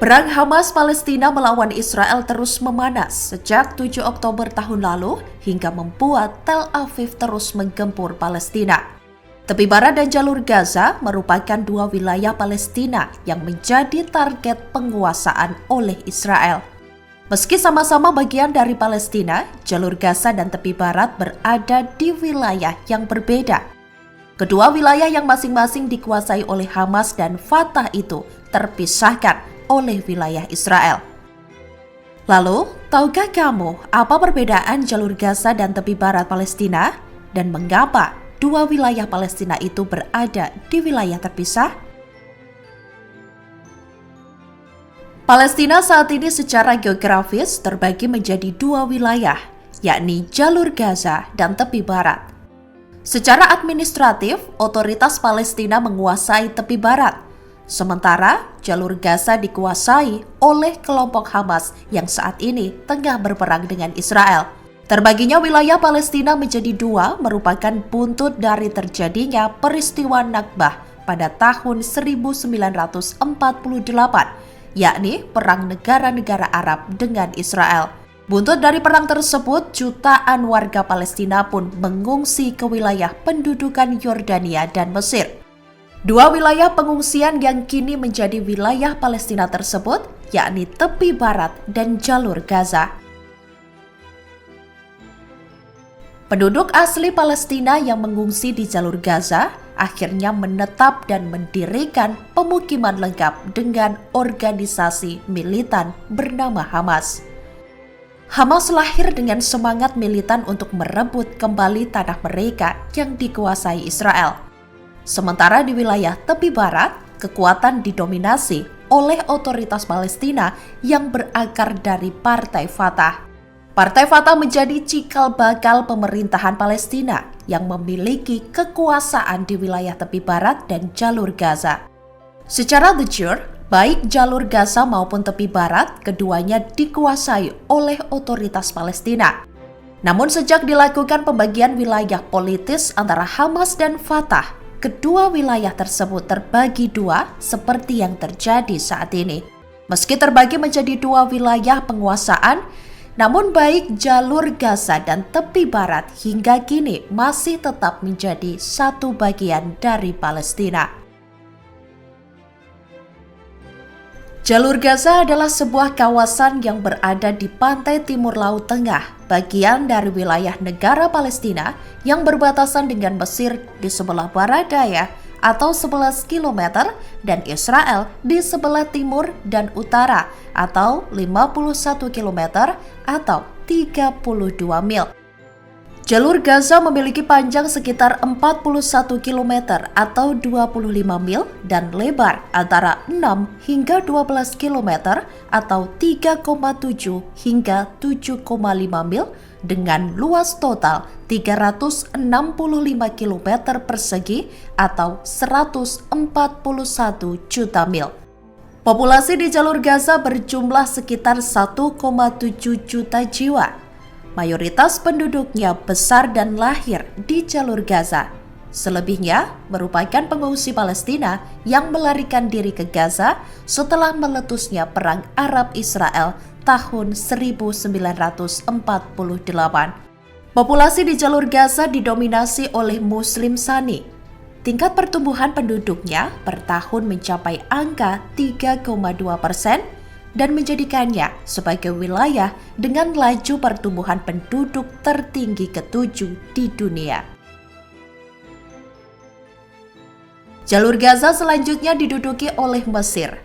Perang Hamas Palestina melawan Israel terus memanas sejak 7 Oktober tahun lalu hingga membuat Tel Aviv terus menggempur Palestina. Tepi barat dan jalur Gaza merupakan dua wilayah Palestina yang menjadi target penguasaan oleh Israel. Meski sama-sama bagian dari Palestina, jalur Gaza dan tepi barat berada di wilayah yang berbeda. Kedua wilayah yang masing-masing dikuasai oleh Hamas dan Fatah itu terpisahkan oleh wilayah Israel. Lalu, tahukah kamu apa perbedaan jalur Gaza dan tepi barat Palestina? Dan mengapa dua wilayah Palestina itu berada di wilayah terpisah? Palestina saat ini secara geografis terbagi menjadi dua wilayah, yakni jalur Gaza dan tepi barat. Secara administratif, otoritas Palestina menguasai tepi barat, sementara jalur Gaza dikuasai oleh kelompok Hamas yang saat ini tengah berperang dengan Israel. Terbaginya wilayah Palestina menjadi dua merupakan buntut dari terjadinya peristiwa Nakbah pada tahun 1948, yakni perang negara-negara Arab dengan Israel. Buntut dari perang tersebut, jutaan warga Palestina pun mengungsi ke wilayah pendudukan Yordania dan Mesir. Dua wilayah pengungsian yang kini menjadi wilayah Palestina tersebut, yakni tepi barat dan jalur Gaza. Penduduk asli Palestina yang mengungsi di jalur Gaza akhirnya menetap dan mendirikan pemukiman lengkap dengan organisasi militan bernama Hamas. Hamas lahir dengan semangat militan untuk merebut kembali tanah mereka yang dikuasai Israel. Sementara di wilayah tepi barat, kekuatan didominasi oleh otoritas Palestina yang berakar dari Partai Fatah. Partai Fatah menjadi cikal bakal pemerintahan Palestina yang memiliki kekuasaan di wilayah tepi barat dan jalur Gaza. Secara de jure, baik jalur Gaza maupun tepi barat, keduanya dikuasai oleh otoritas Palestina. Namun sejak dilakukan pembagian wilayah politis antara Hamas dan Fatah, kedua wilayah tersebut terbagi dua seperti yang terjadi saat ini. Meski terbagi menjadi dua wilayah penguasaan, namun baik jalur Gaza dan tepi barat hingga kini masih tetap menjadi satu bagian dari Palestina. Jalur Gaza adalah sebuah kawasan yang berada di pantai timur Laut Tengah, bagian dari wilayah negara Palestina yang berbatasan dengan Mesir di sebelah barat daya atau 11 km dan Israel di sebelah timur dan utara atau 51 km atau 32 mil. Jalur Gaza memiliki panjang sekitar 41 km atau 25 mil dan lebar antara 6 hingga 12 km atau 3,7 hingga 7,5 mil dengan luas total 365 km persegi atau 141 juta mil. Populasi di jalur Gaza berjumlah sekitar 1,7 juta jiwa. Mayoritas penduduknya besar dan lahir di jalur Gaza. Selebihnya merupakan pengungsi Palestina yang melarikan diri ke Gaza setelah meletusnya Perang Arab-Israel tahun 1948. Populasi di jalur Gaza didominasi oleh Muslim Sunni. Tingkat pertumbuhan penduduknya per tahun mencapai angka 3,2%, dan menjadikannya sebagai wilayah dengan laju pertumbuhan penduduk tertinggi ke-7 di dunia. Jalur Gaza selanjutnya diduduki oleh Mesir.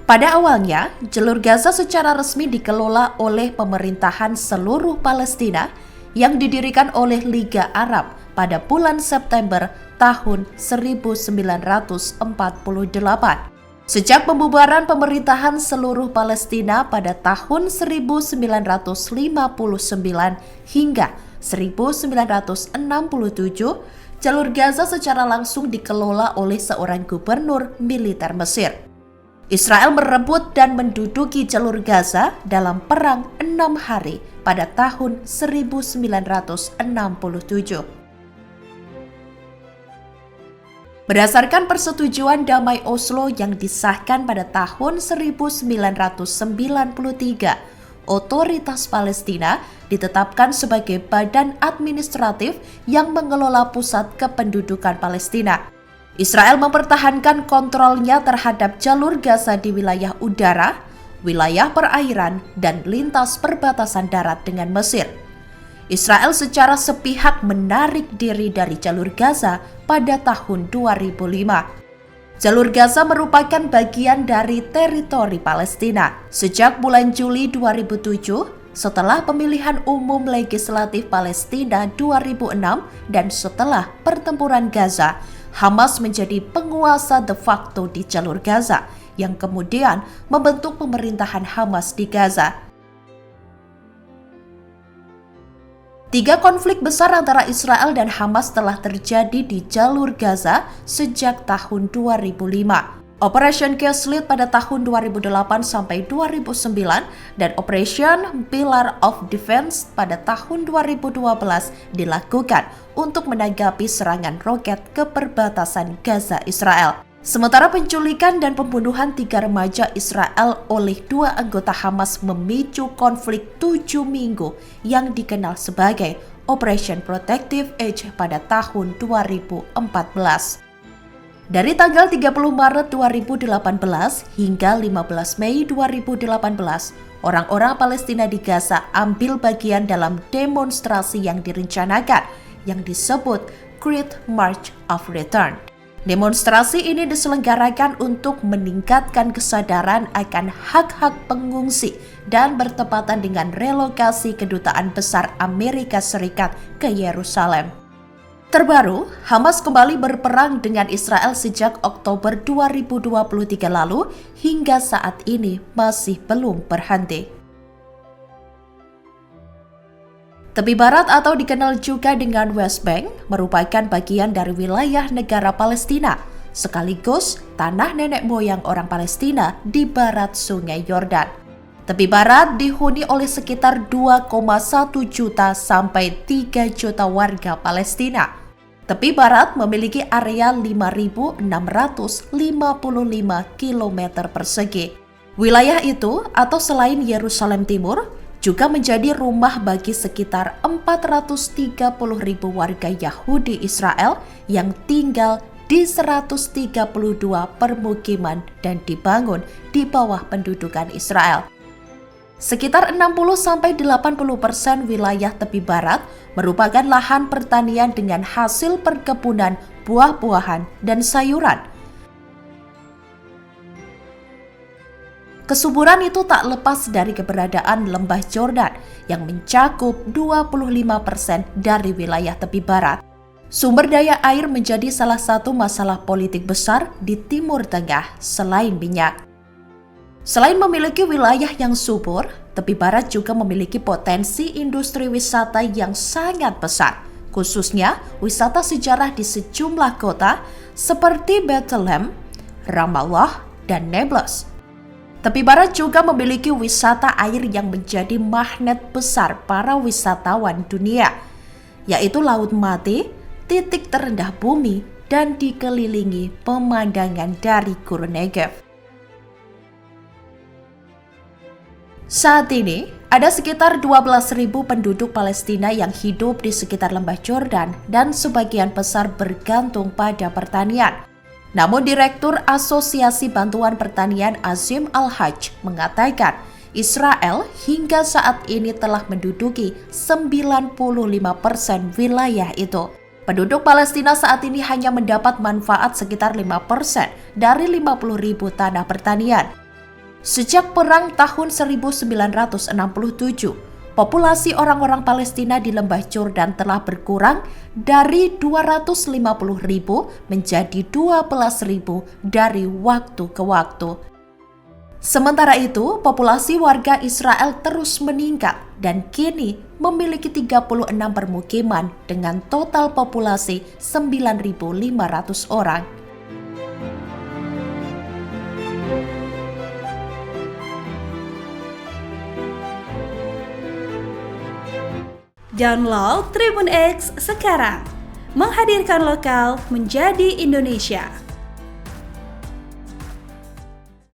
Pada awalnya, jalur Gaza secara resmi dikelola oleh pemerintahan seluruh Palestina yang didirikan oleh Liga Arab pada bulan September tahun 1948. Sejak pembubaran pemerintahan seluruh Palestina pada tahun 1959 hingga 1967, jalur Gaza secara langsung dikelola oleh seorang gubernur militer Mesir. Israel merebut dan menduduki jalur Gaza dalam perang 6 hari pada tahun 1967. Berdasarkan persetujuan damai Oslo yang disahkan pada tahun 1993, Otoritas Palestina ditetapkan sebagai badan administratif yang mengelola pusat kependudukan Palestina. Israel mempertahankan kontrolnya terhadap jalur Gaza di wilayah udara, wilayah perairan, dan lintas perbatasan darat dengan Mesir. Israel secara sepihak menarik diri dari jalur Gaza pada tahun 2005. Jalur Gaza merupakan bagian dari teritori Palestina. Sejak bulan Juli 2007, setelah pemilihan umum legislatif Palestina 2006 dan setelah pertempuran Gaza, Hamas menjadi penguasa de facto di jalur Gaza, yang kemudian membentuk pemerintahan Hamas di Gaza. 3 konflik besar antara Israel dan Hamas telah terjadi di jalur Gaza sejak tahun 2005. Operation Gaslit pada tahun 2008 sampai 2009 dan Operation Pillar of Defense pada tahun 2012 dilakukan untuk menanggapi serangan roket ke perbatasan Gaza Israel. Sementara penculikan dan pembunuhan 3 remaja Israel oleh 2 anggota Hamas memicu konflik 7 minggu yang dikenal sebagai Operation Protective Edge pada tahun 2014. Dari tanggal 30 Maret 2018 hingga 15 Mei 2018, orang-orang Palestina di Gaza ambil bagian dalam demonstrasi yang direncanakan yang disebut Great March of Return. Demonstrasi ini diselenggarakan untuk meningkatkan kesadaran akan hak-hak pengungsi dan bertepatan dengan relokasi Kedutaan Besar Amerika Serikat ke Yerusalem. Terbaru, Hamas kembali berperang dengan Israel sejak Oktober 2023 lalu hingga saat ini masih belum berhenti. Tepi Barat atau dikenal juga dengan West Bank merupakan bagian dari wilayah negara Palestina, sekaligus tanah nenek moyang orang Palestina di barat Sungai Yordan. Tepi Barat dihuni oleh sekitar 2,1 juta sampai 3 juta warga Palestina. Tepi Barat memiliki area 5.655 km persegi. Wilayah itu atau selain Yerusalem Timur, juga menjadi rumah bagi sekitar 430.000 warga Yahudi Israel yang tinggal di 132 permukiman dan dibangun di bawah pendudukan Israel. Sekitar 60-80% wilayah tepi barat merupakan lahan pertanian dengan hasil perkebunan buah-buahan dan sayuran. Kesuburan itu tak lepas dari keberadaan lembah Jordan yang mencakup 25% dari wilayah tepi barat. Sumber daya air menjadi salah satu masalah politik besar di Timur Tengah selain minyak. Selain memiliki wilayah yang subur, tepi barat juga memiliki potensi industri wisata yang sangat besar, khususnya wisata sejarah di sejumlah kota seperti Bethlehem, Ramallah, dan Nablus. Tepi Barat juga memiliki wisata air yang menjadi magnet besar para wisatawan dunia, yaitu Laut Mati, titik terendah bumi, dan dikelilingi pemandangan dari Gurun Negev. Saat ini, ada sekitar 12.000 penduduk Palestina yang hidup di sekitar lembah Jordan dan sebagian besar bergantung pada pertanian. Namun Direktur Asosiasi Bantuan Pertanian Azim Al-Hajj mengatakan Israel hingga saat ini telah menduduki 95% wilayah itu. Penduduk Palestina saat ini hanya mendapat manfaat sekitar 5% dari 50.000 tanah pertanian. Sejak perang tahun 1967, populasi orang-orang Palestina di lembah Jordan telah berkurang dari 250.000 menjadi 12.000 dari waktu ke waktu. Sementara itu, populasi warga Israel terus meningkat dan kini memiliki 36 permukiman dengan total populasi 9.500 orang. Download Tribun X sekarang, menghadirkan lokal menjadi Indonesia.